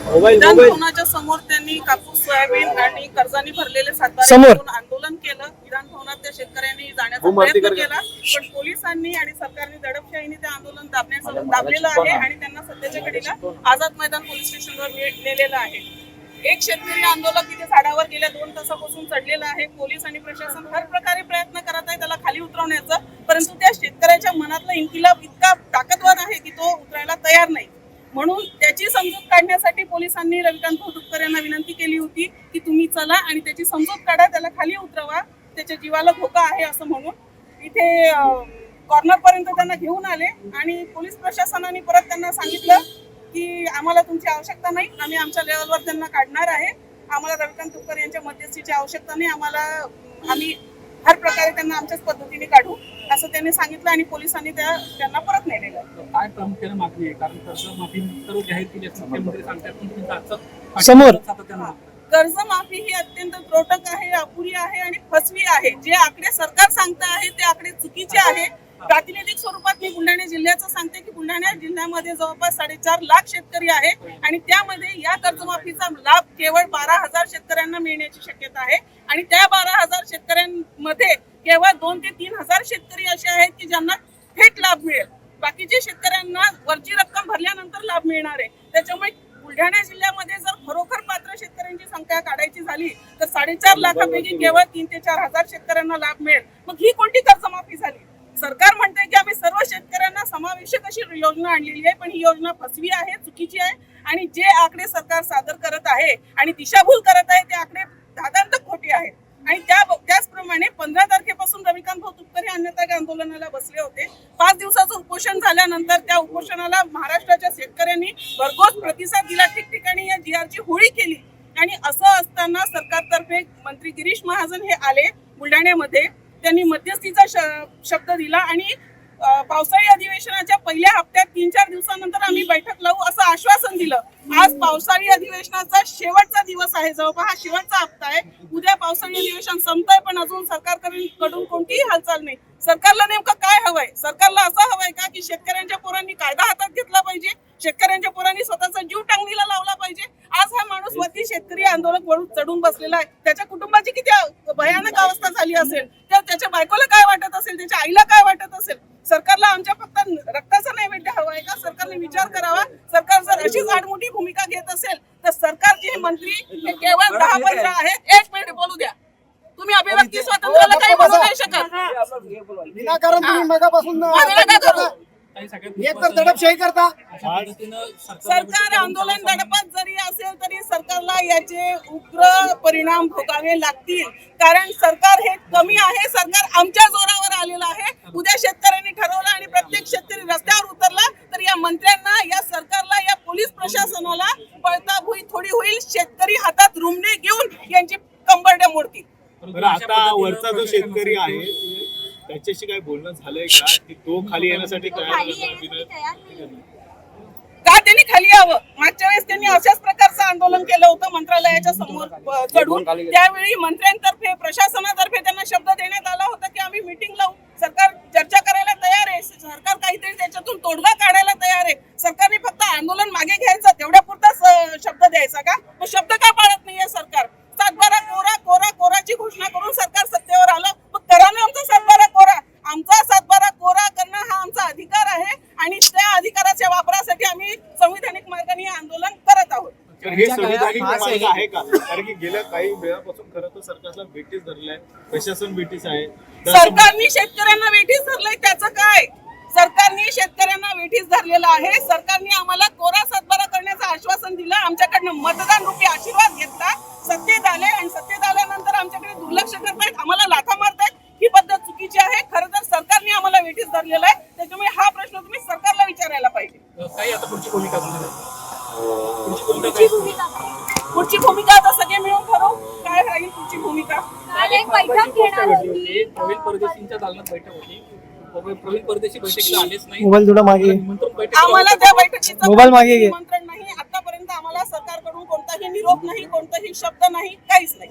विधान भवनाच्या समोर त्यांनी कापूस, सोयाबीन आणि कर्जानी भरलेले सातबारे घेऊन आंदोलन केलं. विधान भवनात त्या शेतकऱ्यांनी जाण्याचा प्रयत्न केला, पण पोलिसांनी आणि सरकारने दडपशाहीने ते आंदोलन दाबलेलं आहे आणि त्यांना सध्याच्या घडीला आझाद मैदान पोलीस स्टेशनवर नेलेलं आहे. एक शेतकरी आंदोलक तिथे झाडावर गेल्या 2 तासापासून चढलेला आहे. पोलीस आणि प्रशासन हर प्रकारे प्रयत्न करत आहे त्याला खाली उतरवण्याचा, परंतु त्या शेतकऱ्याच्या मनातला इन्किलाब इतका ताकदवार आहे की तो उतरायला तयार नाही. म्हणून त्याची समजूत काढण्यासाठी पोलिसांनी रविकांत तुपकर यांना विनंती केली होती की तुम्ही चला आणि त्याची समजूत काढा, त्याला खाली उतरवा, त्याच्या जीवाला धोका आहे असं म्हणून इथे कॉर्नर पर्यंत त्यांना घेऊन आले. आणि पोलीस प्रशासनाने परत त्यांना सांगितलं की आम्हाला तुमची आवश्यकता नाही, आम्ही आमच्या लेवलवर त्यांना काढणार आहे, आम्हाला रविकांत तुपकर यांच्या मध्यस्थीची आवश्यकता नाही, आम्ही हर प्रकारे त्यांना आमच्याच पद्धतीने काढू असं त्यांनी सांगितलं आणि पोलिसांनी त्यांना परत नेलेलं. काय प्रामुख्याने मागणी आहे? कारण कर्जमाफी सर्व जाहीर केली असं मुख्यमंत्री सांगतात, पण तुम्ही समोर कर्जमाफी ही अत्यंत त्रोटक आहे, अपुरी आहे आणि फसवी आहे. जे आकडे सरकार सांगत आहे ते आकडे चुकीचे आहे. प्रातिनिधिक स्वरूपात मी बुलढाणा जिल्ह्याचं सांगते की बुलढाणा जिल्ह्यामध्ये जवळपास 4.5 लाख शेतकरी आहे आणि त्यामध्ये या कर्जमाफीचा लाभ केवळ 12,000 शेतकऱ्यांना मिळण्याची शक्यता आहे आणि त्या 12,000 शेतकऱ्यांमध्ये केवळ 2 ते 3,000 शेतकरी असे आहेत की ज्यांना थेट लाभ मिळेल. बाकीच्या शेतकऱ्यांना वरची रक्कम भरल्यानंतर लाभ मिळणार आहे. त्याच्यामुळे बुलढाणा जिल्ह्यामध्ये जर खरोखर पात्र शेतकऱ्यांची संख्या काढायची झाली तर 4.5 लाखापैकी केवळ 3 ते 4,000 शेतकऱ्यांना लाभ मिळेल. मग ही कोणती कर्जमाफी झाली? सरकार म्हणते की आम्ही सर्व शेतकऱ्यांना समावेशक अशी योजना आणलेली आहे, पण ही योजना फसवी आहे, चुकीची आहे आणि जे आकडे सरकार सादर करत आहे आणि दिशाभूल करत आहे ते आकडे दादांत खोटे आहेत. आणि त्याचप्रमाणे 15 तारखेपासून रविकांत तुपकर हे अन्नत्याग आंदोलनाला बसले होते. 5 दिवसाचं उपोषण झाल्यानंतर त्या उपोषणाला महाराष्ट्राच्या शेतकऱ्यांनी भरघोस प्रतिसाद दिला, ठिकठिकाणी या GR ची होळी केली. आणि असं असताना सरकारतर्फे मंत्री गिरीश महाजन हे आले बुलढाण्यामध्ये, त्यांनी मध्यस्थीचा शब्द दिला आणि पावसाळी अधिवेशनाच्या पहिल्या हप्त्यात 3-4 दिवसानंतर आम्ही बैठक लावू असं आश्वासन दिलं. आज पावसाळी अधिवेशनाचा शेवटचा दिवस आहे, जवळपास हा शेवटचा हप्ता आहे. उद्या पावसाळी अधिवेशन संपतंय पण अजून सरकारकडून कोणतीही हालचाल नाही. सरकारला नेमकं काय हवंय? सरकारला असं हवंय का की शेतकऱ्यांच्या पोरांनी कायदा हातात घेतला पाहिजे, शेतकऱ्यांच्या पोरांनी स्वतःचा जीव टांगणीला लावला पाहिजे? आज हा माणूस वरती शेतकरी आंदोलक वरून चढून बसलेला आहे. त्याच्या कुटुंबाची किती भयानक अवस्था झाली असेल, त्याच्या बायकोला काय वाटत असेल, त्याच्या आईला काय वाटत असेल? सरकारला आमच्या फक्त रक्ताचा नैवेद्य हवाय का? सरकारने विचार करावा. सरकार जर अशीच आडमुठी भूमिका घेत असेल तर सरकारचे मंत्री हे केवळ 10-15 आहेत. 1 मिनिट बोलू द्या. तुम्ही अभिव्यक्ती स्वातंत्र्याला काही बोलू नाही शकत. विनाकारण तुम्ही मगापासून दडपशाही करता. सरकार आंदोलन दडपत जरी असेल तरी सरकारला याचे उग्र परिणाम भोगावे लागतील. कारण सरकार हे कमी आहे, सरकार आमच्या जोरावर आलेलं आहे. उद्या शेतकऱ्यांनी ठरवलं आणि प्रत्येक शेतकरी रस्त्यावर उतरला तर या मंत्र्यांना, या सरकारला, या पोलीस प्रशासनाला पळताभुई थोडी होईल. शेतकरी हातात रुमणे घेऊन यांची कंबरड्या मोडतील. आता वरचा जो शेतकरी आहे त्याच्याशी काय बोलणं झालंय का की तो खाली येण्यासाठी का त्यांनी खाली यावं? मागच्या वेळेस त्यांनी अशाच प्रकारचं आंदोलन केलं होतं मंत्रालयाच्या समोर चढून. त्यावेळी मंत्र्यांतर्फे, प्रशासनातर्फे त्यांना शब्द देण्यात आला होता की आम्ही मीटिंग लावू, सरकार चर्चा करायला तयार आहे, सरकार काहीतरी त्याच्यातून तोडगा काढायला तयार आहे. सरकारने फक्त आंदोलन मागे घ्यायचं, तेवढ्या पुरताच शब्द द्यायचा का? मग शब्द का पाळत नाहीये सरकार? 7-12 कोराची घोषणा करून सरकार सत्तेवर आलं, मग करा ना आमचा 7-12 कोरा. आमचा 7-12 कोरा करणं हा आमचा अधिकार आहे आणि त्या अधिकाराच्या वापरासाठी आम्ही संविधानिक मार्गाने आंदोलन करत आहोत. तर हे संविधानिक मार्ग आहे का? कारण की गेल्या काही वेळापासून खरं तर सरकारला वेटीस धरलंय, प्रशासन वेटीस आहे. सरकारने शेतकऱ्यांना वेठीस धरलंय, त्याचं काय? सरकारने शेतकऱ्यांना वेठीस धरलेलं आहे. सरकारने आम्हाला कोरा 7-12 करण्याचं आश्वासन दिलं, आमच्याकडनं मतदान रूपी आशीर्वाद घेतला, सत्तेत आले आणि सत्तेत आल्यानंतर आमच्याकडे दुर्लक्ष करतायत, आम्हाला लाथा मारतायत. ही पद्धत चुकीची आहे. खरं तर सरकारने आम्हाला वेठीस धरलेलं आहे, त्याच्यामुळे हा प्रश्न तुम्ही सरकारला विचारायला पाहिजे. काही आता पुढची भूमिका पुढची भूमिका आता सगळे मिळून ठरवू काय राहील पुढची भूमिका. प्रवीण परदेशींच्या दालनात बैठक होती. प्रवीण परदेशी बैठकीला आलेच नाही. मोबाईल थोडा मागे, आम्हाला त्या बैठकीचं मोबाईल मागे घे. निमंत्रण नाही. आतापर्यंत आम्हाला सरकारकडून कोणताही निरोप नाही, कोणताही शब्द नाही, काहीच नाही.